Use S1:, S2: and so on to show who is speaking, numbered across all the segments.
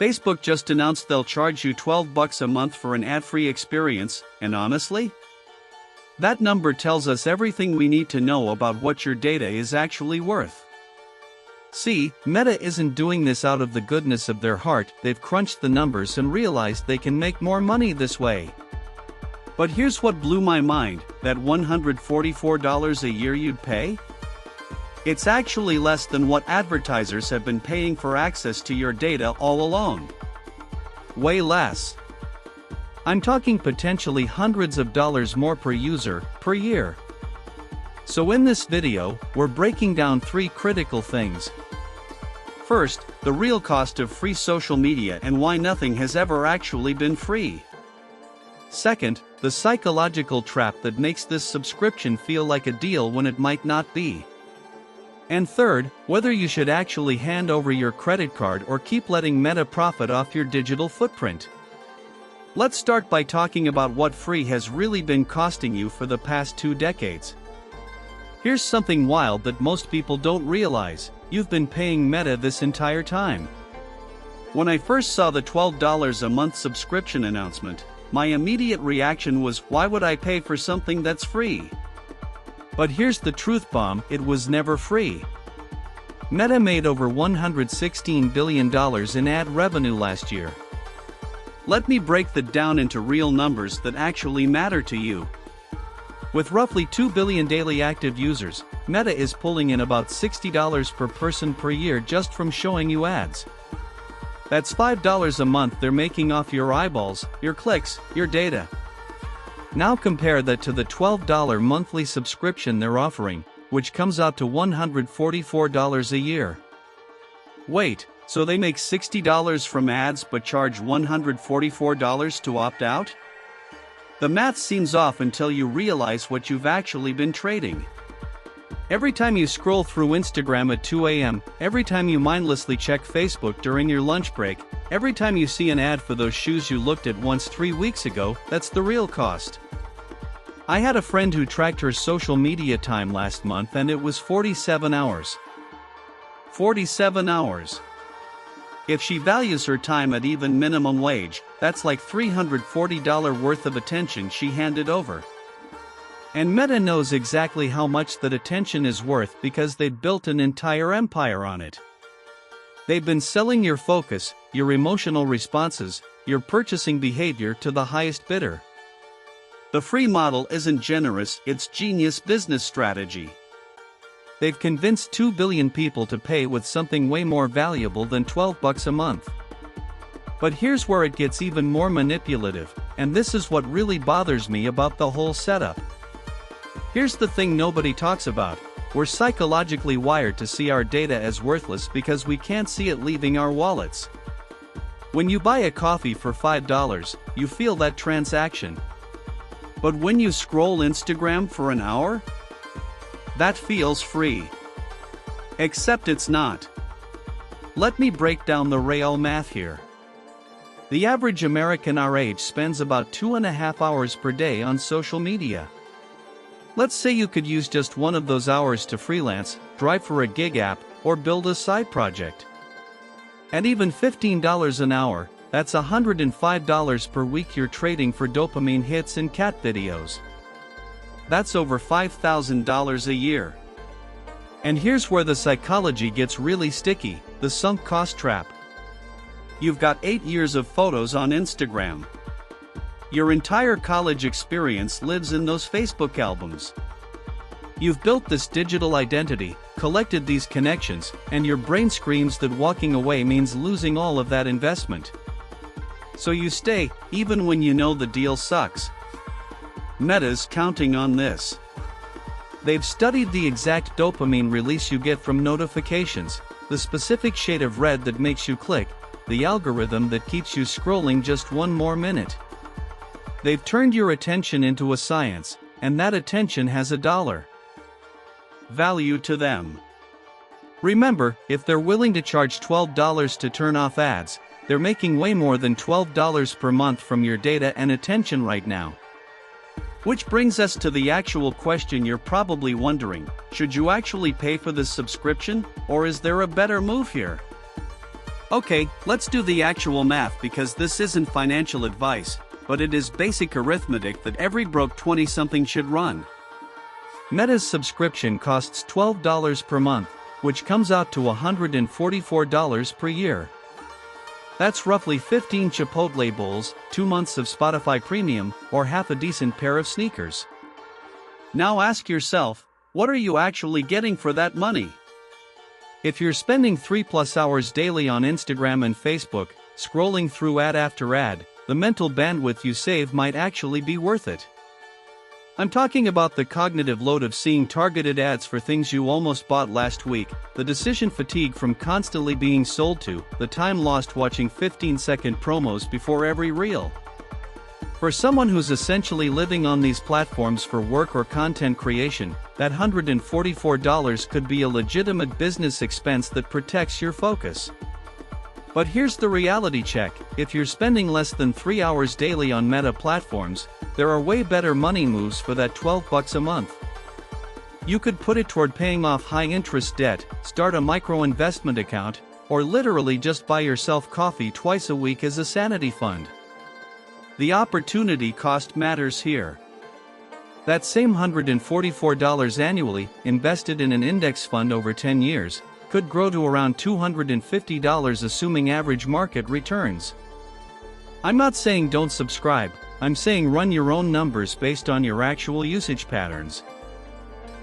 S1: Facebook just announced they'll charge you $12 a month for an ad-free experience, and honestly, that number tells us everything we need to know about what your data is actually worth. See, Meta isn't doing this out of the goodness of their heart, they've crunched the numbers and realized they can make more money this way. But here's what blew my mind, that $144 a year you'd pay? It's actually less than what advertisers have been paying for access to your data all along. Way less. I'm talking potentially hundreds of dollars more per user, per year. So in this video, we're breaking down 3 critical things. First, the real cost of free social media and why nothing has ever actually been free. Second, the psychological trap that makes this subscription feel like a deal when it might not be. And third, whether you should actually hand over your credit card or keep letting Meta profit off your digital footprint. Let's start by talking about what free has really been costing you for the past 2 decades. Here's something wild that most people don't realize: you've been paying Meta this entire time. When I first saw the $12 a month subscription announcement, my immediate reaction was, why would I pay for something that's free? But here's the truth bomb: it was never free. Meta made over $116 billion in ad revenue last year. Let me break that down into real numbers that actually matter to you. With roughly 2 billion daily active users, Meta is pulling in about $60 per person per year just from showing you ads. That's $5 a month they're making off your eyeballs, your clicks, your data. Now compare that to the $12 monthly subscription they're offering, which comes out to $144 a year. Wait, so they make $60 from ads but charge $144 to opt out? The math seems off until you realize what you've actually been trading. Every time you scroll through Instagram at 2 a.m., every time you mindlessly check Facebook during your lunch break, every time you see an ad for those shoes you looked at once 3 weeks ago, that's the real cost. I had a friend who tracked her social media time last month and it was 47 hours. 47 hours. If she values her time at even minimum wage, that's like $340 worth of attention she handed over. And Meta knows exactly how much that attention is worth because they've built an entire empire on it. They've been selling your focus, your emotional responses, your purchasing behavior to the highest bidder. The free model isn't generous, it's genius business strategy. They've convinced 2 billion people to pay with something way more valuable than $12 a month. But here's where it gets even more manipulative, and this is what really bothers me about the whole setup. Here's the thing nobody talks about: we're psychologically wired to see our data as worthless because we can't see it leaving our wallets. When you buy a coffee for $5, you feel that transaction. But when you scroll Instagram for an hour, that feels free. Except it's not. Let me break down the real math here. The average American our age spends about 2.5 hours per day on social media. Let's say you could use just one of those hours to freelance, drive for a gig app, or build a side project. At even $15 an hour, that's $105 per week you're trading for dopamine hits and cat videos. That's over $5,000 a year. And here's where the psychology gets really sticky: the sunk cost trap. You've got 8 years of photos on Instagram. Your entire college experience lives in those Facebook albums. You've built this digital identity, collected these connections, and your brain screams that walking away means losing all of that investment. So you stay, even when you know the deal sucks. Meta's counting on this. They've studied the exact dopamine release you get from notifications, the specific shade of red that makes you click, the algorithm that keeps you scrolling just one more minute. They've turned your attention into a science, and that attention has a dollar value to them. Remember, if they're willing to charge $12 to turn off ads, they're making way more than $12 per month from your data and attention right now. Which brings us to the actual question you're probably wondering: should you actually pay for this subscription, or is there a better move here? Okay, let's do the actual math because this isn't financial advice, but it is basic arithmetic that every broke 20-something should run. Meta's subscription costs $12 per month, which comes out to $144 per year. That's roughly 15 Chipotle bowls, 2 months of Spotify Premium, or half a decent pair of sneakers. Now ask yourself, what are you actually getting for that money? If you're spending 3+ hours daily on Instagram and Facebook, scrolling through ad after ad, the mental bandwidth you save might actually be worth it. I'm talking about the cognitive load of seeing targeted ads for things you almost bought last week, the decision fatigue from constantly being sold to, the time lost watching 15-second promos before every reel. For someone who's essentially living on these platforms for work or content creation, that $144 could be a legitimate business expense that protects your focus. But here's the reality check: if you're spending less than 3 hours daily on Meta platforms, there are way better money moves for that $12 a month. You could put it toward paying off high-interest debt, start a micro-investment account, or literally just buy yourself coffee twice a week as a sanity fund. The opportunity cost matters here. That same $144 annually, invested in an index fund over 10 years, could grow to around $250 assuming average market returns. I'm not saying don't subscribe, I'm saying run your own numbers based on your actual usage patterns.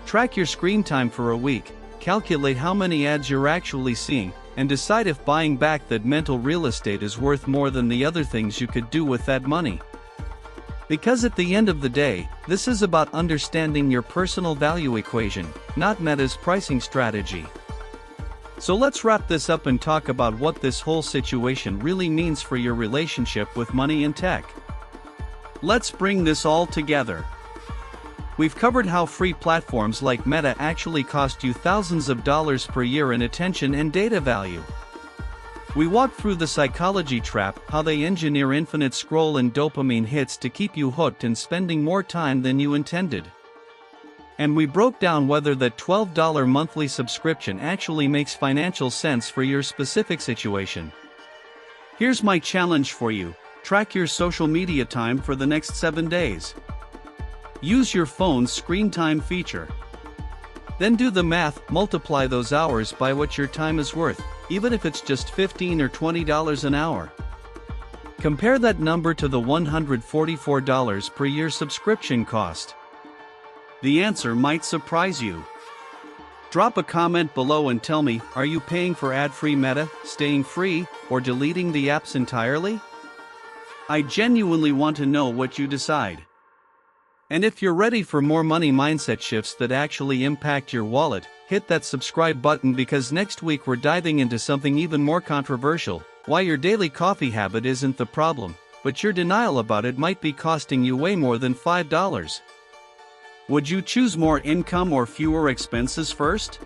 S1: Track your screen time for a week, calculate how many ads you're actually seeing, and decide if buying back that mental real estate is worth more than the other things you could do with that money. Because at the end of the day, this is about understanding your personal value equation, not Meta's pricing strategy. So let's wrap this up and talk about what this whole situation really means for your relationship with money and tech. Let's bring this all together. We've covered how free platforms like Meta actually cost you thousands of dollars per year in attention and data value. We walked through the psychology trap, how they engineer infinite scroll and dopamine hits to keep you hooked and spending more time than you intended. And we broke down whether that $12 monthly subscription actually makes financial sense for your specific situation. Here's my challenge for you: track your social media time for the next 7 days. Use your phone's screen time feature. Then do the math, multiply those hours by what your time is worth, even if it's just $15 or $20 an hour. Compare that number to the $144 per year subscription cost. The answer might surprise you. Drop a comment below and tell me, are you paying for ad-free Meta, staying free, or deleting the apps entirely? I genuinely want to know what you decide. And if you're ready for more money mindset shifts that actually impact your wallet, hit that subscribe button because next week we're diving into something even more controversial: why your daily coffee habit isn't the problem, but your denial about it might be costing you way more than $5. Would you choose more income or fewer expenses first?